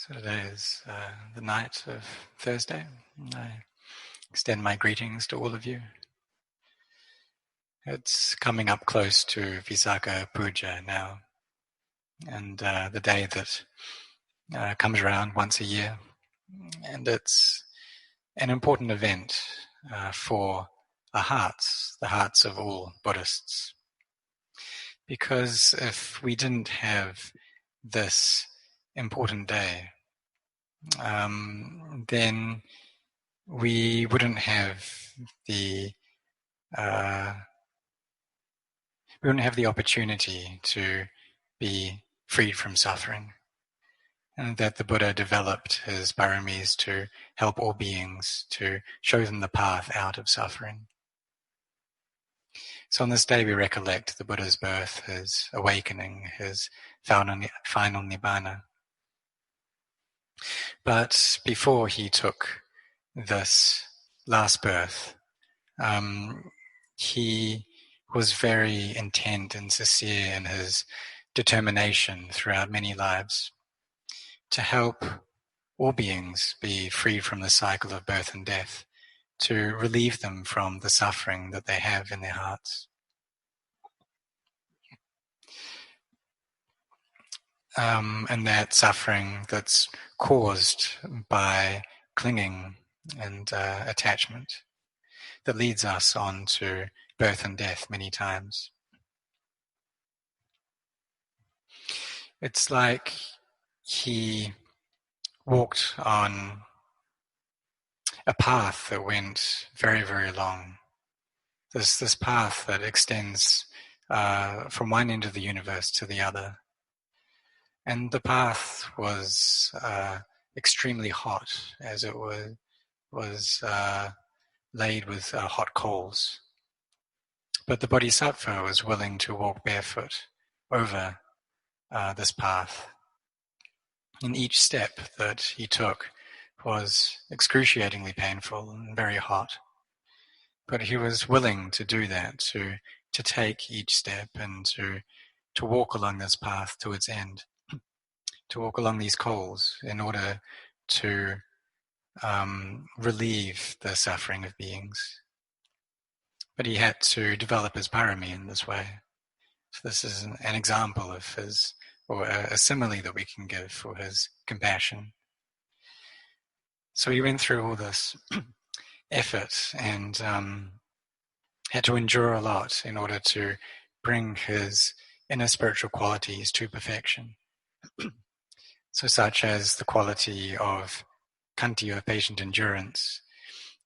So today is the night of Thursday. I extend my greetings to all of you. It's coming up close to Visakha Puja now, and the day that comes around once a year. And it's an important event for the hearts of all Buddhists. Because if we didn't have this important day, then we wouldn't have the opportunity to be freed from suffering, and that the Buddha developed his paramis to help all beings, to show them the path out of suffering. So on this day we recollect the Buddha's birth, his awakening, his final nibbana. But before he took this last birth, he was very intent and sincere in his determination throughout many lives to help all beings be freed from the cycle of birth and death, to relieve them from the suffering that they have in their hearts. And that suffering that's caused by clinging and attachment that leads us on to birth and death many times. It's like he walked on a path that went very, very long. This path that extends from one end of the universe to the other. And the path was extremely hot, as it was laid with hot coals. But the Bodhisattva was willing to walk barefoot over this path. And each step that he took was excruciatingly painful and very hot. But he was willing to do that, to take each step and to walk along this path to its end, to walk along these coals in order to relieve the suffering of beings. But he had to develop his parami in this way. So this is an example of his, or a simile that we can give for his compassion. So he went through all this effort and had to endure a lot in order to bring his inner spiritual qualities to perfection. So such as the quality of khanti, or patient endurance,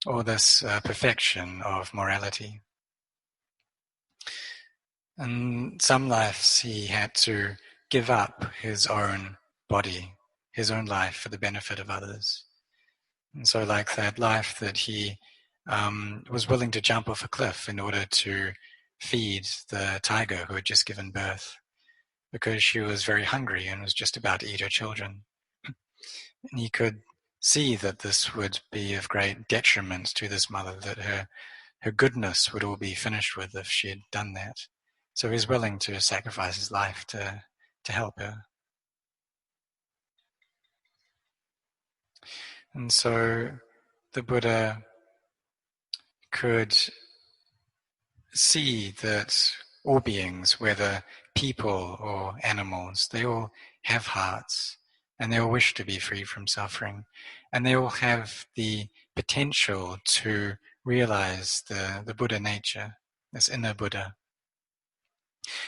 or this perfection of morality. And some lives he had to give up his own body, his own life for the benefit of others. And so like that life that he was willing to jump off a cliff in order to feed the tiger who had just given birth, because she was very hungry and was just about to eat her children. And he could see that this would be of great detriment to this mother, that her goodness would all be finished with if she had done that. So he was willing to sacrifice his life to help her. And so the Buddha could see that all beings, whether people or animals, they all have hearts and they all wish to be free from suffering, and they all have the potential to realize the Buddha nature, this inner Buddha.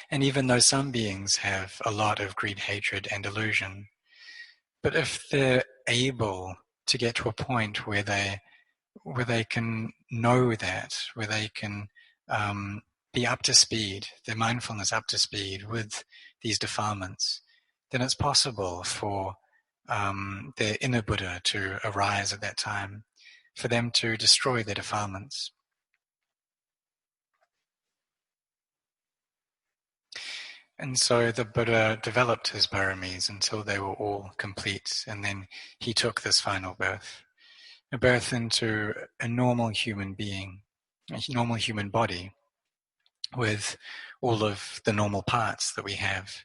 And even though some beings have a lot of greed, hatred, and delusion, but if they're able to get to a point where they can know that, where they can be up to speed, their mindfulness up to speed with these defilements, then it's possible for their inner Buddha to arise at that time, for them to destroy their defilements. And so the Buddha developed his paramis until they were all complete, and then he took this final birth, a birth into a normal human being, a normal human body, with all of the normal parts that we have.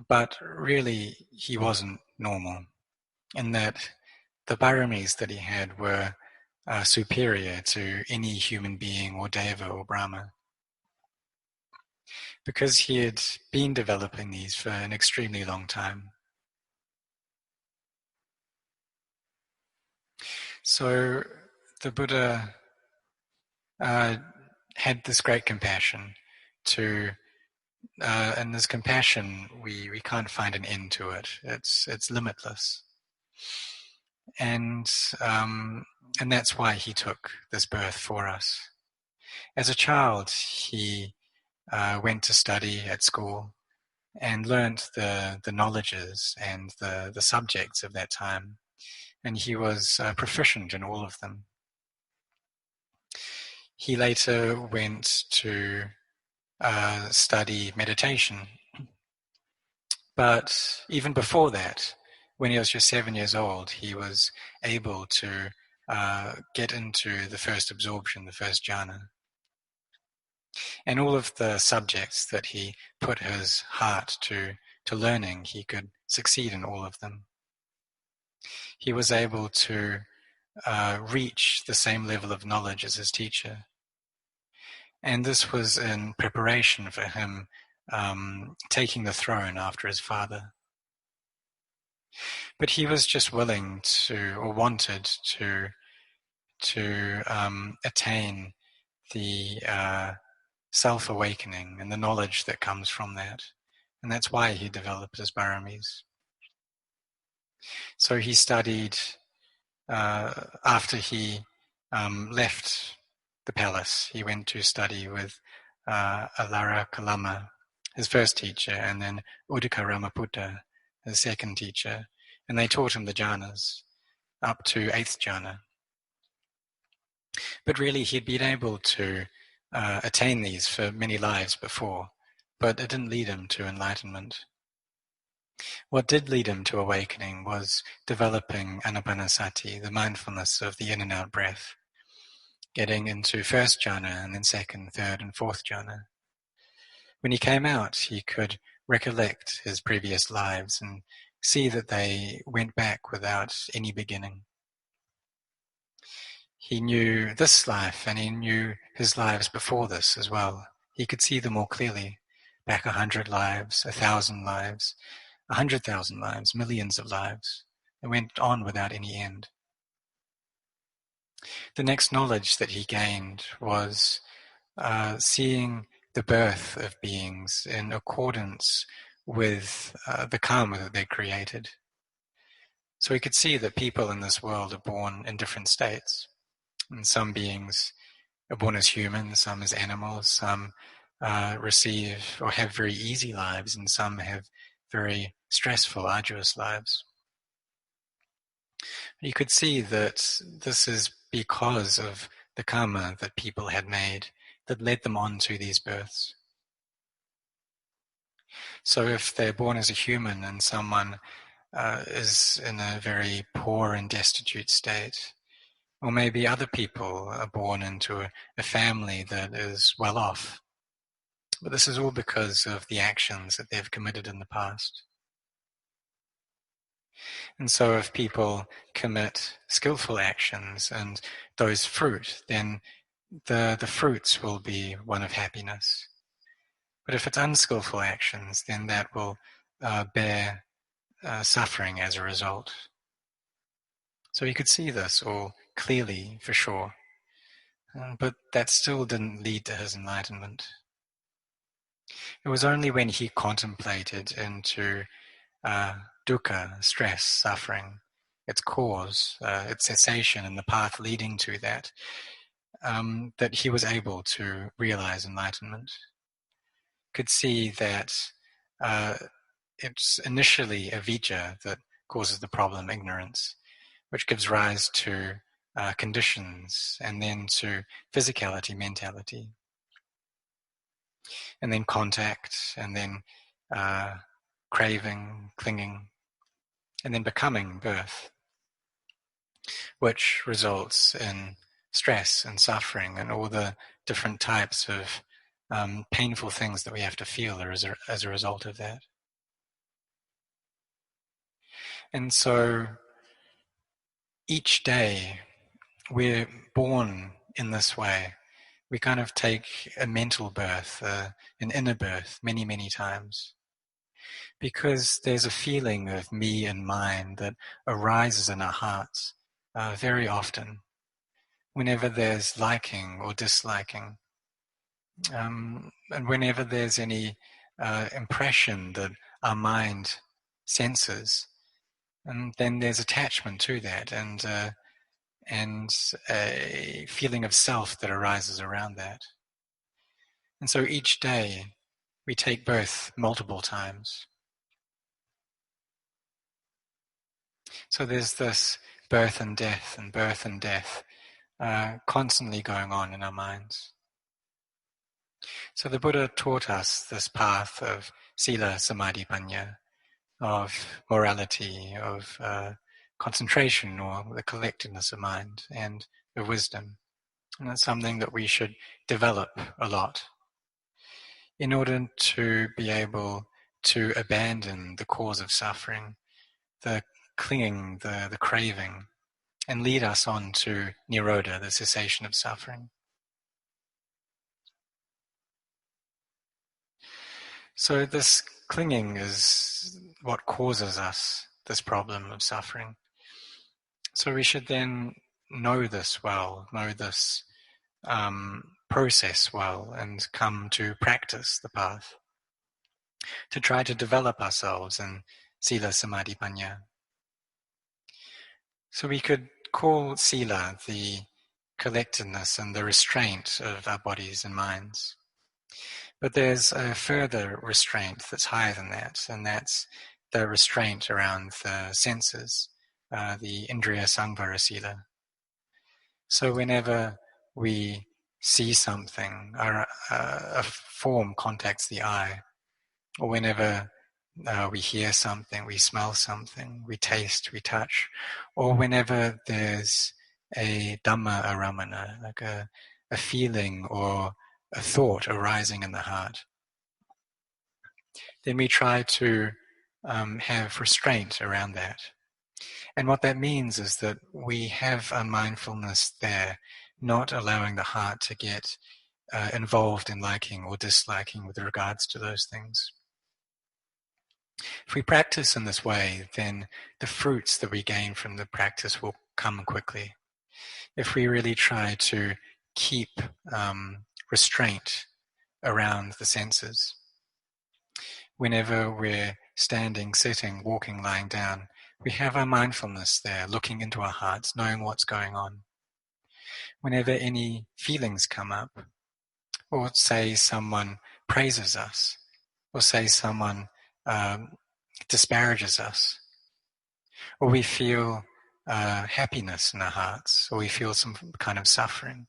But really, he wasn't normal. and that the paramis that he had were superior to any human being or deva or Brahma, because he had been developing these for an extremely long time. So the Buddha had this great compassion to, and this compassion, we can't find an end to it. It's limitless, and that's why he took this birth for us. As a child, he went to study at school and learnt the knowledges and the subjects of that time, and he was proficient in all of them. He later went to study meditation, but even before that, when he was just 7 years old, he was able to get into the first absorption, the first jhana. And all of the subjects that he put his heart to learning, he could succeed in all of them. He was able to reach the same level of knowledge as his teacher. And this was in preparation for him taking the throne after his father. But he was just willing to, or wanted to attain the self-awakening and the knowledge that comes from that. And that's why he developed his paramis. So he studied, after he left the palace, he went to study with Alara Kalama, his first teacher, and then Udika Ramaputta, his second teacher. And they taught him the jhanas up to 8th jhana. But really he'd been able to attain these for many lives before, but it didn't lead him to enlightenment. What did lead him to awakening was developing anapanasati, the mindfulness of the in and out breath, getting into 1st jhana and then 2nd, 3rd and 4th jhana. When he came out, he could recollect his previous lives and see that they went back without any beginning. He knew this life and he knew his lives before this as well. He could see them all clearly, back 100 lives, 1,000 lives, 100,000 lives, millions of lives. It went on without any end. The next knowledge that he gained was seeing the birth of beings in accordance with the karma that they created. So he could see that people in this world are born in different states. And some beings are born as humans, some as animals, some receive or have very easy lives, and some have very stressful, arduous lives. You could see that this is because of the karma that people had made that led them on to these births. So if they're born as a human and someone is in a very poor and destitute state, or maybe other people are born into a family that is well off, but this is all because of the actions that they've committed in the past. And so if people commit skillful actions and those fruit, then the fruits will be one of happiness. But if it's unskillful actions, then that will bear suffering as a result. So you could see this all clearly for sure. But that still didn't lead to his enlightenment. It was only when he contemplated into dukkha, stress, suffering, its cause, its cessation, and the path leading to that, that he was able to realize enlightenment. Could see that it's initially avijja that causes the problem, ignorance, which gives rise to conditions, and then to physicality, mentality, and then contact, and then craving, clinging, and then becoming, birth, which results in stress and suffering and all the different types of painful things that we have to feel as a result of that. And so each day we're born in this way. We kind of take a mental birth, an inner birth, many, many times. Because there's a feeling of me and mine that arises in our hearts very often, whenever there's liking or disliking, and whenever there's any impression that our mind senses, and then there's attachment to that, and a feeling of self that arises around that. And so each day we take birth multiple times. So there's this birth and death constantly going on in our minds. So the Buddha taught us this path of sila, samadhi, panya, of morality, of concentration, or the collectedness of mind, and of wisdom. And that's something that we should develop a lot in order to be able to abandon the cause of suffering, the clinging, the craving, and lead us on to nirodha, the cessation of suffering. So this clinging is what causes us this problem of suffering. So we should then know this well, know this process well, and come to practice the path, to try to develop ourselves in sila, samadhi, panya. So we could call sila the collectedness and the restraint of our bodies and minds. But there's a further restraint that's higher than that, and that's the restraint around the senses, the indriya samvara sila. So whenever we see something, a form contacts the eye, or whenever we hear something, we smell something, we taste, we touch, or whenever there's a Dhamma aramana, like a feeling or a thought arising in the heart, then we try to have restraint around that. And what that means is that we have a mindfulness there, not allowing the heart to get involved in liking or disliking with regards to those things. If we practice in this way, then the fruits that we gain from the practice will come quickly. If we really try to keep restraint around the senses, whenever we're standing, sitting, walking, lying down, we have our mindfulness there, looking into our hearts, knowing what's going on. Whenever any feelings come up, or say someone praises us, or say someone disparages us, or we feel happiness in our hearts, or we feel some kind of suffering,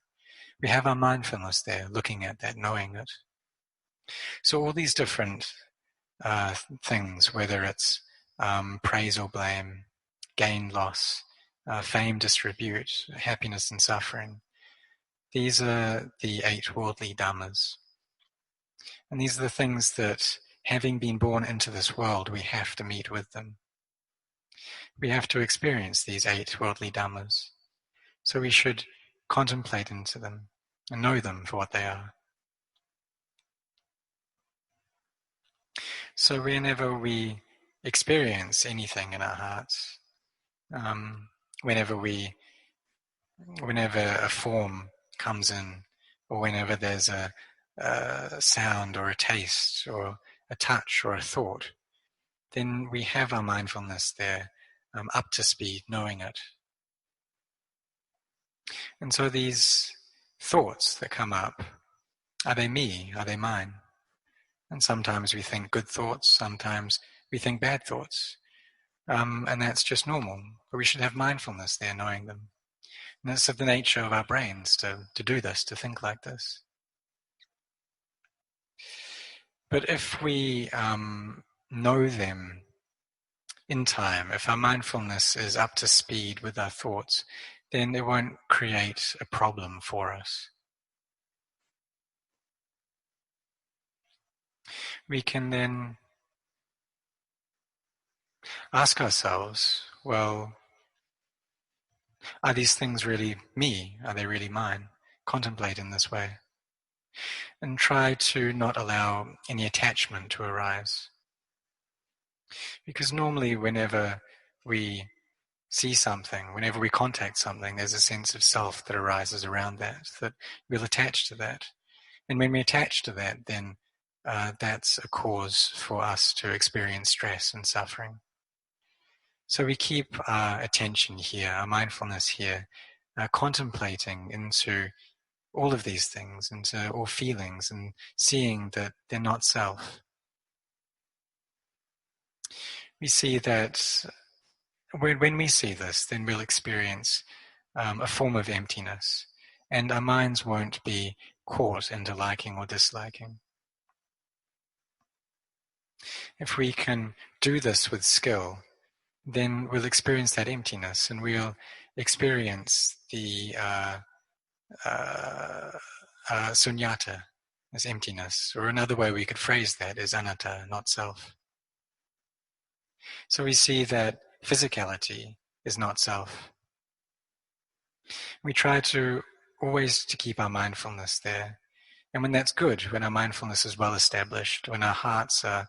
we have our mindfulness there, looking at that, knowing it. So all these different things, whether it's praise or blame, gain, loss, fame, disrepute, happiness and suffering, these are the 8 worldly dhammas. And these are the things that, having been born into this world, we have to meet with them. We have to experience these 8 worldly dhammas. So we should contemplate into them and know them for what they are. So whenever we experience anything in our hearts, whenever a form comes in, or whenever there's a sound or a taste or a touch or a thought, then we have our mindfulness there, up to speed, knowing it. And so these thoughts that come up, are they me? Are they mine? And sometimes we think good thoughts, sometimes we think bad thoughts. And that's just normal. But we should have mindfulness there, knowing them. And it's of the nature of our brains to do this, to think like this. But if we know them in time, if our mindfulness is up to speed with our thoughts, then it won't create a problem for us. We can then ask ourselves, well, Are these things really me? Are they really mine? Contemplate in this way. And try to not allow any attachment to arise. Because normally whenever we see something, whenever we contact something, there's a sense of self that arises around that we'll attach to that. And when we attach to that, then that's a cause for us to experience stress and suffering. So we keep our attention here, our mindfulness here, contemplating into all of these things, into all feelings, and seeing that they're not self. We see that when we see this, then we'll experience a form of emptiness, and our minds won't be caught into liking or disliking. If we can do this with skill, then we'll experience that emptiness, and we'll experience the sunyata as emptiness, or another way we could phrase that is anatta, not self. So we see that physicality is not self. We try to always to keep our mindfulness there. And when that's good, when our mindfulness is well established, when our hearts are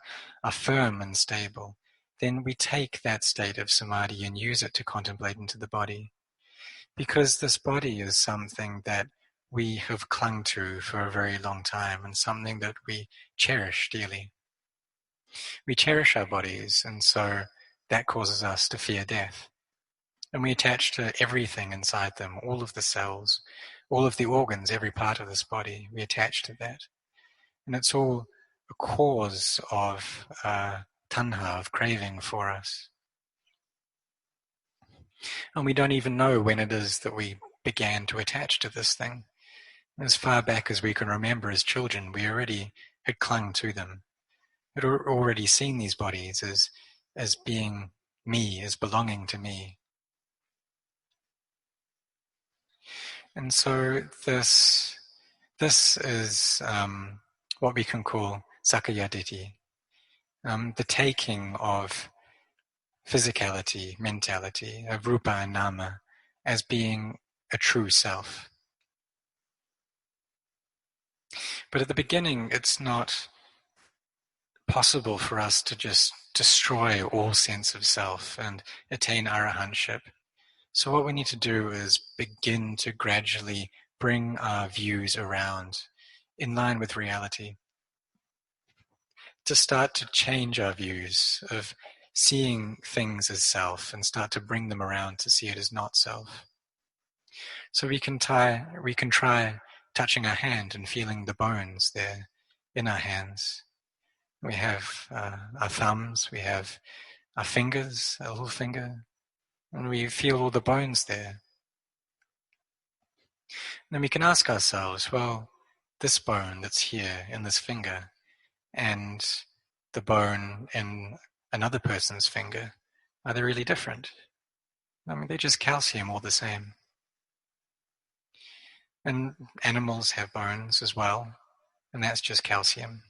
firm and stable, then we take that state of samadhi and use it to contemplate into the body. Because this body is something that we have clung to for a very long time and something that we cherish dearly. We cherish our bodies, and so that causes us to fear death. And we attach to everything inside them, all of the cells, all of the organs, every part of this body, we attach to that. And it's all a cause of tanha, of craving for us. And we don't even know when it is that we began to attach to this thing. As far back as we can remember as children, we already had clung to them. Had already seen these bodies as being me, as belonging to me. And so this is what we can call sakayaditi, the taking of physicality, mentality, of rupa and nama, as being a true self. But at the beginning, it's not possible for us to just destroy all sense of self and attain arahantship. So what we need to do is begin to gradually bring our views around in line with reality. To start to change our views of seeing things as self and start to bring them around to see it as not self. So we can try touching our hand and feeling the bones there in our hands. We have our thumbs, we have our fingers, a little finger, and we feel all the bones there. And then we can ask ourselves, well, this bone that's here in this finger and the bone in another person's finger, are they really different? I mean, they're just calcium all the same. And animals have bones as well, and that's just calcium.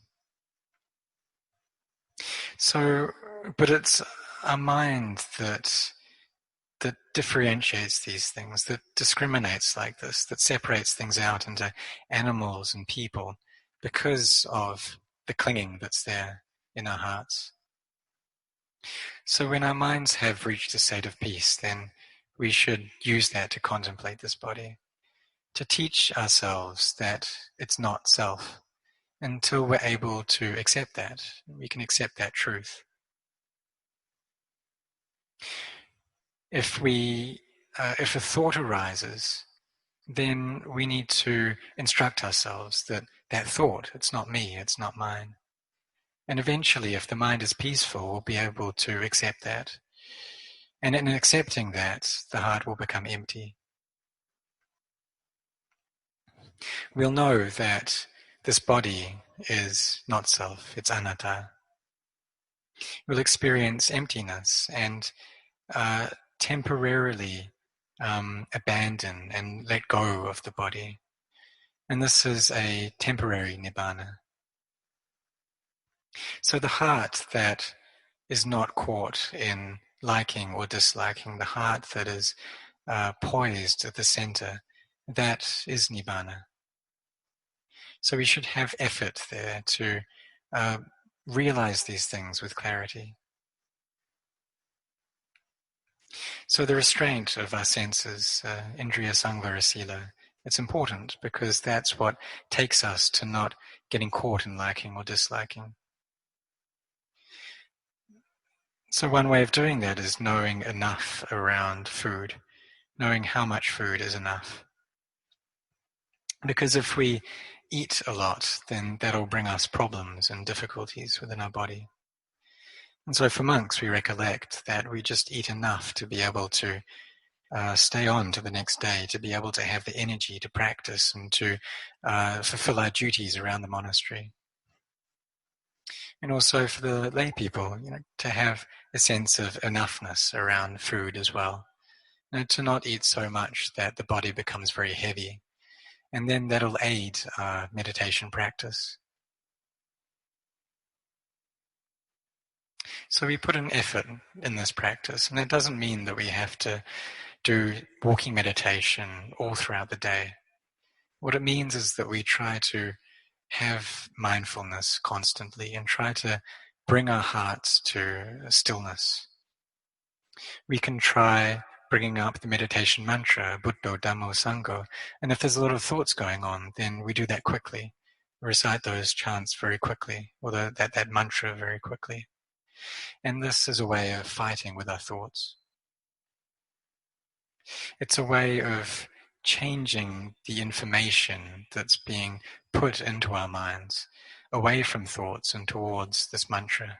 So, but it's a mind that differentiates these things, that discriminates like this, that separates things out into animals and people because of the clinging that's there in our hearts. So when our minds have reached a state of peace, then we should use that to contemplate this body, to teach ourselves that it's not self, until we're able to accept that. We can accept that truth. If a thought arises, then we need to instruct ourselves that thought, it's not me, it's not mine. And eventually, if the mind is peaceful, we'll be able to accept that. And in accepting that, the heart will become empty. We'll know that this body is not self, it's anatta. We'll experience emptiness and temporarily abandon and let go of the body. And this is a temporary nibbana. So the heart that is not caught in liking or disliking, the heart that is poised at the center, that is Nibbana. So we should have effort there to realize these things with clarity. So the restraint of our senses, indriya samvara sila, it's important because that's what takes us to not getting caught in liking or disliking. So one way of doing that is knowing enough around food, knowing how much food is enough. Because if we eat a lot, then that'll bring us problems and difficulties within our body. And so for monks, we recollect that we just eat enough to be able to stay on to the next day, to be able to have the energy to practice and to fulfill our duties around the monastery. And also for the lay people, to have a sense of enoughness around food as well. To not eat so much that the body becomes very heavy. And then that'll aid meditation practice. So we put an effort in this practice, and that doesn't mean that we have to do walking meditation all throughout the day. What it means is that we try to have mindfulness constantly and try to bring our hearts to stillness. We can try bringing up the meditation mantra, Buddho, Dhammo, Sangho, and if there's a lot of thoughts going on, then we do that quickly. Recite those chants very quickly, or that mantra very quickly. And this is a way of fighting with our thoughts. It's a way of changing the information that's being put into our minds, away from thoughts and towards this mantra.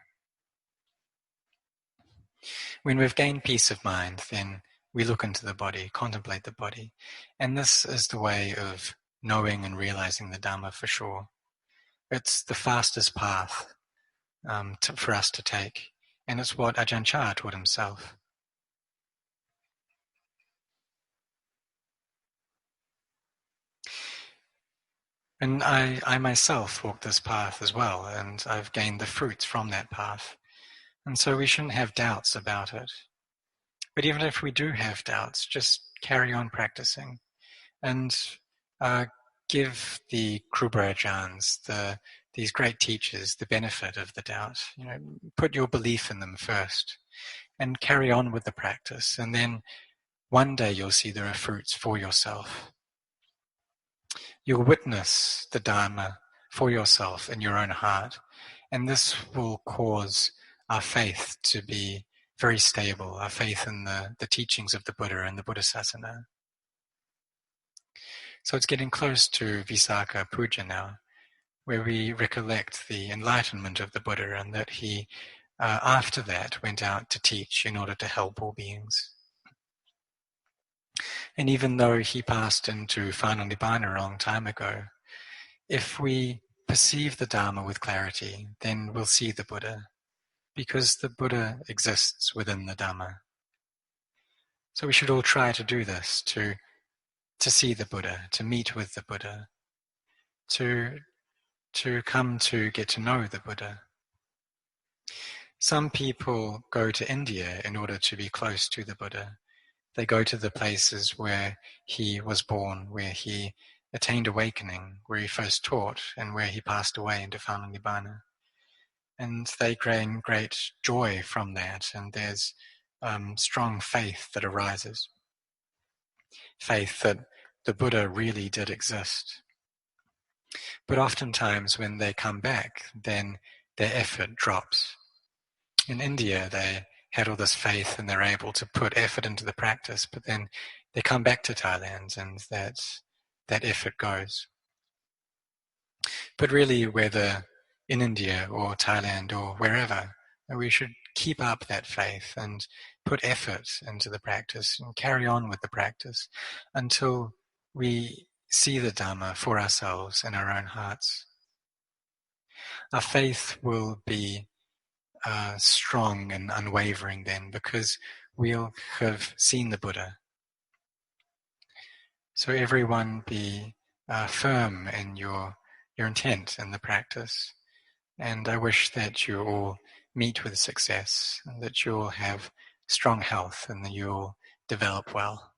When we've gained peace of mind, then we look into the body, contemplate the body. And this is the way of knowing and realizing the Dhamma for sure. It's the fastest path for us to take. And it's what Ajahn taught himself. And I myself walked this path as well, and I've gained the fruits from that path. And so we shouldn't have doubts about it. But even if we do have doubts, just carry on practicing and give the Kruba Ajahns, these great teachers, the benefit of the doubt. Put your belief in them first and carry on with the practice. And then one day you'll see there are fruits for yourself. You'll witness the Dharma for yourself in your own heart. And this will cause our faith to be very stable, our faith in the teachings of the Buddha and the Buddhasasana. So it's getting close to Visakha Puja now, where we recollect the enlightenment of the Buddha and that he, after that, went out to teach in order to help all beings. And even though he passed into final Nibbana a long time ago, if we perceive the Dharma with clarity, then we'll see the Buddha, because the Buddha exists within the Dhamma. So we should all try to do this, to see the Buddha, to meet with the Buddha, to come to get to know the Buddha. Some people go to India in order to be close to the Buddha. They go to the places where he was born, where he attained awakening, where he first taught, and where he passed away into final Nibbana. And they gain great joy from that, and there's strong faith that arises. Faith that the Buddha really did exist. But oftentimes when they come back, then their effort drops. In India, they had all this faith and they're able to put effort into the practice, but then they come back to Thailand and that effort goes. But really, whether in India or Thailand or wherever, we should keep up that faith and put effort into the practice and carry on with the practice until we see the Dhamma for ourselves in our own hearts. Our faith will be strong and unwavering then, because we'll have seen the Buddha. So everyone be firm in your intent in the practice. And I wish that you all meet with success and that you'll have strong health and that you'll develop well.